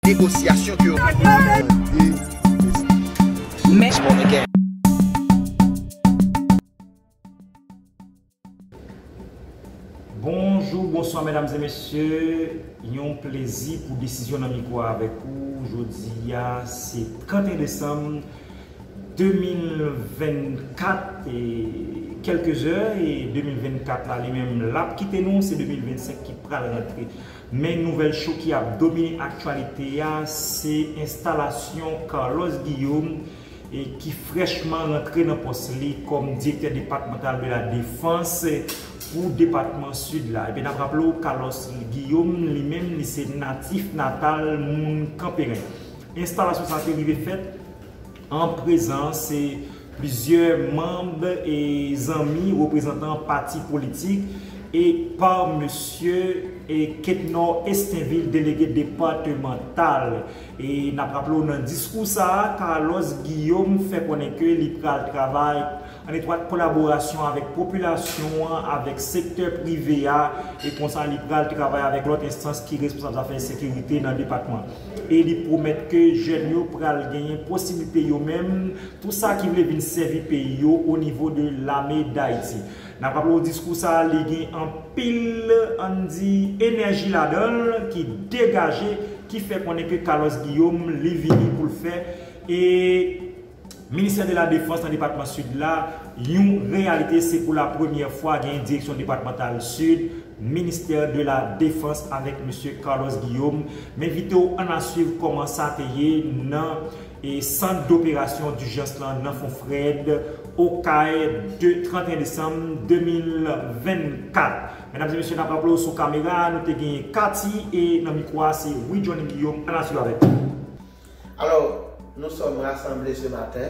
négociation que Bonjour, bonsoir mesdames et messieurs. Il y a un plaisir pour décision d'amicaux avec vous. Aujourd'hui, c'est 31 décembre 2024 et quelques heures. Et 2024, là, les mêmes là, quittez nous, c'est 2025 qui prend la rentrée. Mais nouvelle chose qui a dominé l'actualité, c'est l'installation Carlos Guillaume et qui fraîchement rentré dans le poste comme directeur départemental de la défense pour le département sud là. Et bien rappelons Carlos Guillaume lui-même c'est natif natal moun Campérin. L'installation ça a été faite en présence de plusieurs membres et amis représentants partis politiques et par monsieur Ketnor Estinville, délégué départemental. Et nous rappelons dans le discours ça, Carlos Guillaume fait connaître que il travaille en étroite collaboration avec la population, avec le secteur privé et pour ça, il travaille avec l'autre instance qui est responsable de la sécurité dans le département. Et il promet que les jeunes pourront gagner possibilité eux-mêmes, tout ça qui veut venir servir pays au niveau de l'armée d'Haïti. Nous avons le discours ça, il y a un pile, on dit, énergie là-dedans qui dégage, qui fait qu'on est que Carlos Guillaume est venu pour le faire. Et le ministère de la Défense dans le département sud là, une réalité, c'est pour la première fois qu'il y a une direction départementale sud, ministère de la Défense avec M. Carlos Guillaume. Mais vite, on a suivi comment ça a été dans le centre d'opération d'urgence dans Fonfred au CAE de 31 décembre 2024. Mesdames et messieurs, nous avons sur caméra, nous avons Cathy et dans le micro, c'est oui Johnny Guillaume. On a suivi avec. Alors, nous sommes rassemblés ce matin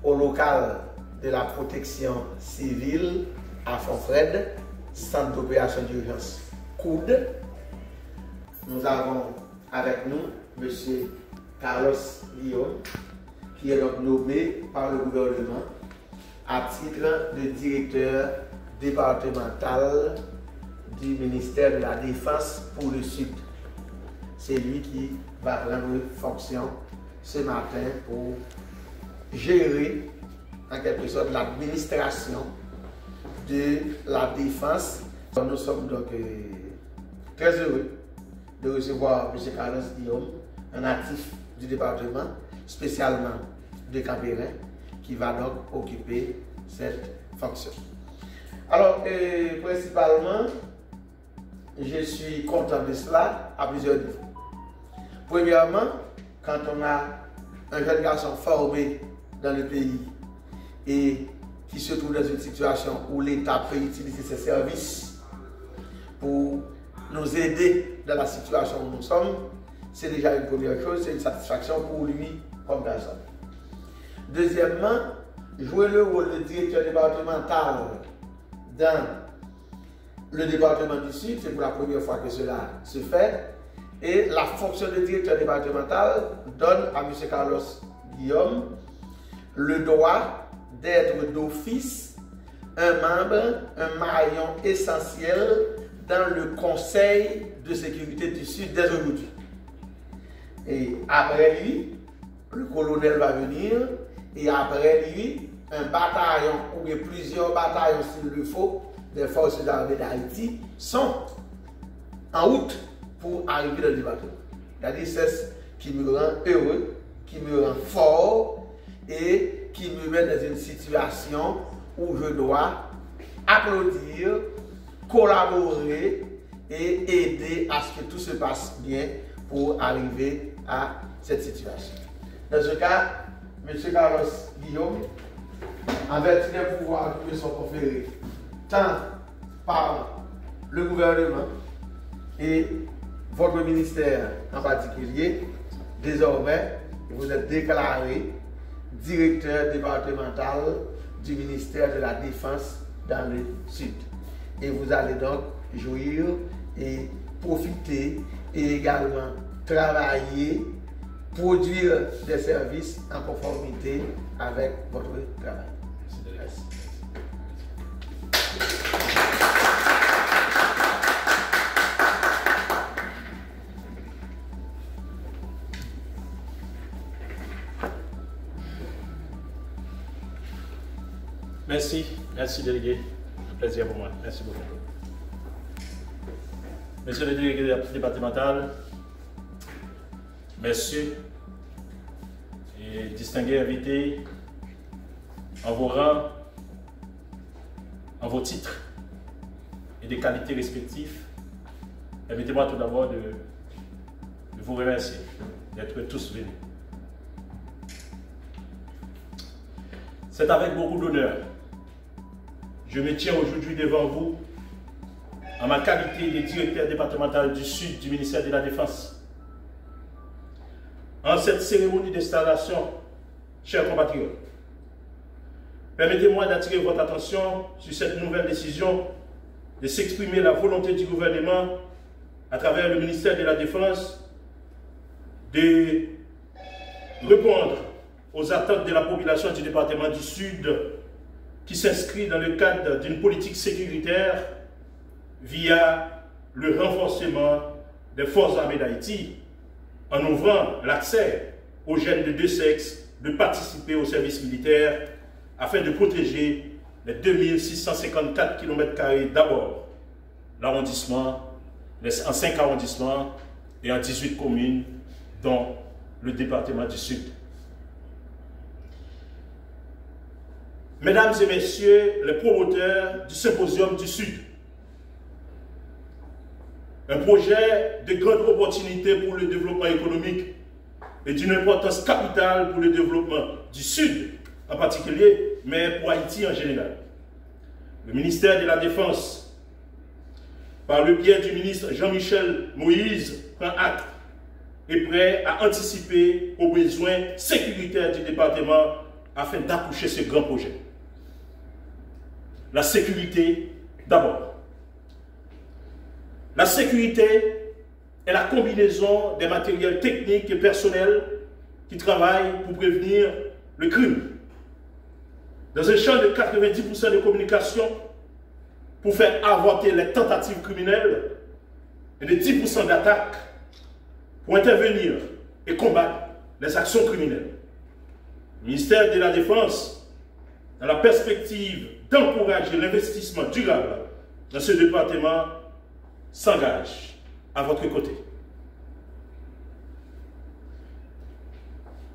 au local de la protection civile à Fonfred, centre d'opération d'urgence COUD. Nous avons avec nous M. Carlos Guillaume, qui est donc nommé par le gouvernement à titre de directeur départemental du ministère de la Défense pour le Sud. C'est lui qui va prendre fonction ce matin pour gérer en quelque sorte l'administration de la défense. Nous sommes donc très heureux de recevoir M. Carlos Guillaume, un actif du département, spécialement de Campérin, qui va donc occuper cette fonction. Alors, principalement, je suis content de cela à plusieurs niveaux. Premièrement, quand on a un jeune garçon formé dans le pays et qui se trouve dans une situation où l'État peut utiliser ses services pour nous aider dans la situation où nous sommes, c'est déjà une première chose, c'est une satisfaction pour lui comme personne. Deuxièmement, jouer le rôle de directeur départemental dans le département du Sud, c'est pour la première fois que cela se fait. Et la fonction de directeur départemental donne à M. Carlos Guillaume le droit d'être d'office un membre, un maillon essentiel dans le Conseil de sécurité du Sud dès aujourd'hui. Et après lui, le colonel va venir, et après lui, un bataillon ou bien plusieurs bataillons s'il le faut, des forces armées d'Haïti sont en route pour arriver dans le département. C'est-à-dire c'est ce qui me rend heureux, qui me rend fort et qui me met dans une situation où je dois applaudir, collaborer et aider à ce que tout se passe bien pour arriver à cette situation. Dans ce cas, M. Carlos Guillaume, en vertu des pouvoirs qui me sont conférés, tant par le gouvernement et votre ministère en particulier, désormais, vous êtes déclaré directeur départemental du ministère de la Défense dans le Sud. Et vous allez donc jouir et profiter et également travailler, produire des services en conformité avec votre travail. Merci. Merci, merci délégué. Un plaisir pour moi. Merci beaucoup. Monsieur le délégué départemental, messieurs et distingués invités, en vos rangs, en vos titres et des qualités respectives, permettez-moi tout d'abord de vous remercier d'être tous venus. C'est avec beaucoup d'honneur. Je me tiens aujourd'hui devant vous en ma qualité de directeur départemental du Sud du ministère de la Défense. En cette cérémonie d'installation, chers compatriotes, permettez-moi d'attirer votre attention sur cette nouvelle décision de s'exprimer la volonté du gouvernement à travers le ministère de la Défense de répondre aux attentes de la population du département du Sud qui s'inscrit dans le cadre d'une politique sécuritaire via le renforcement des forces armées d'Haïti en ouvrant l'accès aux jeunes de deux sexes de participer au service militaire afin de protéger les 2654 km² d'abord l'arrondissement, en 5 arrondissements et en 18 communes dont le département du Sud. Mesdames et messieurs les promoteurs du Symposium du Sud, un projet de grande opportunité pour le développement économique et d'une importance capitale pour le développement du Sud en particulier, mais pour Haïti en général. Le ministère de la Défense, par le biais du ministre Jean-Michel Moïse, prend acte et prêt à anticiper aux besoins sécuritaires du département afin d'accoucher ce grand projet. La sécurité d'abord. La sécurité est la combinaison des matériels techniques et personnels qui travaillent pour prévenir le crime. Dans un champ de 90% de communication pour faire avorter les tentatives criminelles et de 10% d'attaques pour intervenir et combattre les actions criminelles. Le ministère de la Défense, dans la perspective d'encourager l'investissement durable dans ce département, s'engage à votre côté.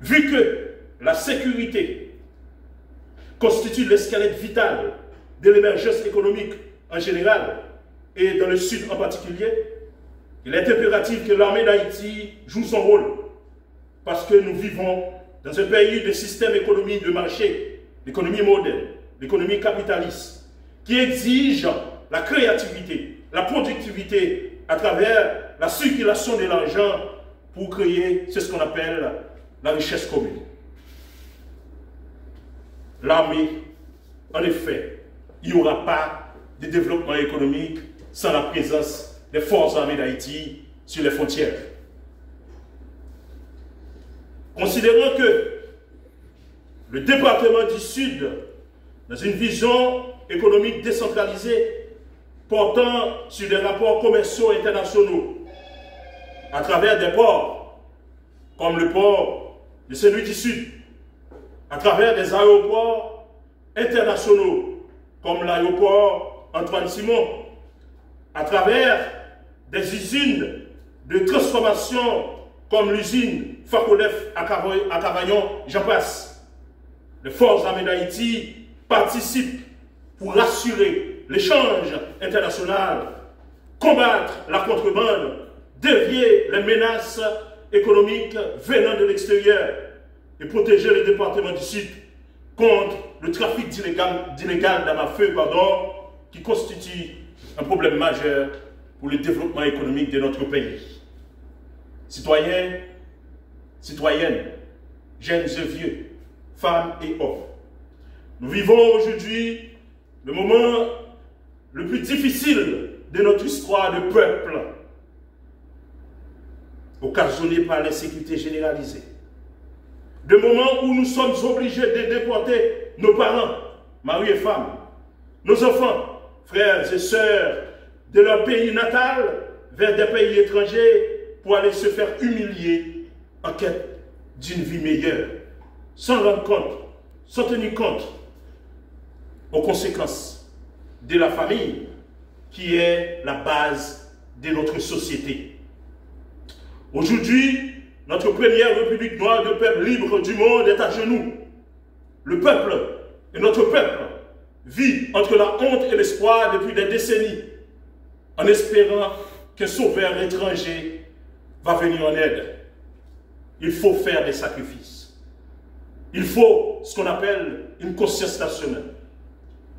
Vu que la sécurité constitue le squelette vital de l'émergence économique en général et dans le Sud en particulier, il est impératif que l'armée d'Haïti joue son rôle parce que nous vivons dans un pays de système économique de marché, l'économie moderne, l'économie capitaliste, qui exige la créativité, la productivité à travers la circulation de l'argent pour créer ce qu'on appelle la richesse commune. L'armée, en effet, il n'y aura pas de développement économique sans la présence des forces armées d'Haïti sur les frontières. Considérant que le département du Sud, dans une vision économique décentralisée, portant sur des rapports commerciaux internationaux, à travers des ports, comme le port de Saint-Louis du Sud, à travers des aéroports internationaux, comme l'aéroport Antoine-Simon, à travers des usines de transformation, comme l'usine Facolef à Cavaillon, j'en passe. Les forces armées d'Haïti participent pour assurer l'échange international, combattre la contrebande, dévier les menaces économiques venant de l'extérieur et protéger le département du Sud contre le trafic d'illégal d'armes à feu, qui constitue un problème majeur pour le développement économique de notre pays. Citoyens, citoyennes, jeunes et vieux, femmes et hommes, nous vivons aujourd'hui le moment le plus difficile de notre histoire de peuple, occasionné par l'insécurité généralisée. De moments où nous sommes obligés de déporter nos parents, maris et femmes, nos enfants, frères et sœurs de leur pays natal vers des pays étrangers pour aller se faire humilier en quête d'une vie meilleure, sans rendre compte, sans tenir compte aux conséquences de la famille qui est la base de notre société. Aujourd'hui, notre première république noire de peuple libre du monde est à genoux. Le peuple et notre peuple vit entre la honte et l'espoir depuis des décennies, en espérant qu'un sauveur étranger va venir en aide. Il faut faire des sacrifices. Il faut ce qu'on appelle une conscience nationale.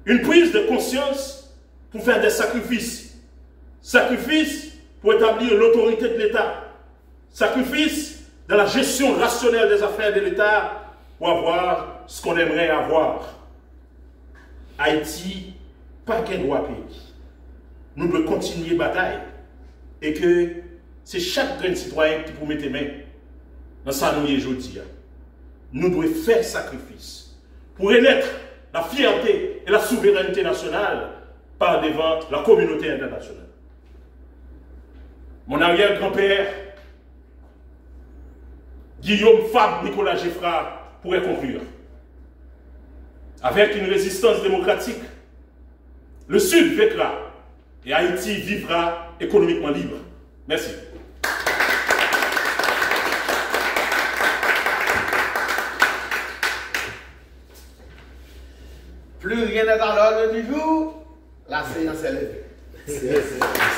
Une prise de conscience pour faire des sacrifices. Sacrifices pour établir l'autorité de l'État. Sacrifices dans la gestion rationnelle des affaires de l'État pour avoir ce qu'on aimerait avoir. Haïti, pas qu'un droit pays. Nous devons continuer la bataille. Et que c'est chaque grain de citoyen qui peut mettre les mains dans sa nouille aujourd'hui. Nous devons faire sacrifice pour renaître la fierté et la souveraineté nationale par devant la communauté internationale. Mon arrière-grand-père, Guillaume Fabre Nicolas Geffra, pourrait conclure. Avec une résistance démocratique, le Sud vaincra et Haïti vivra économiquement libre. Merci. Plus rien n'est dans l'ordre du jour, la séance est levée.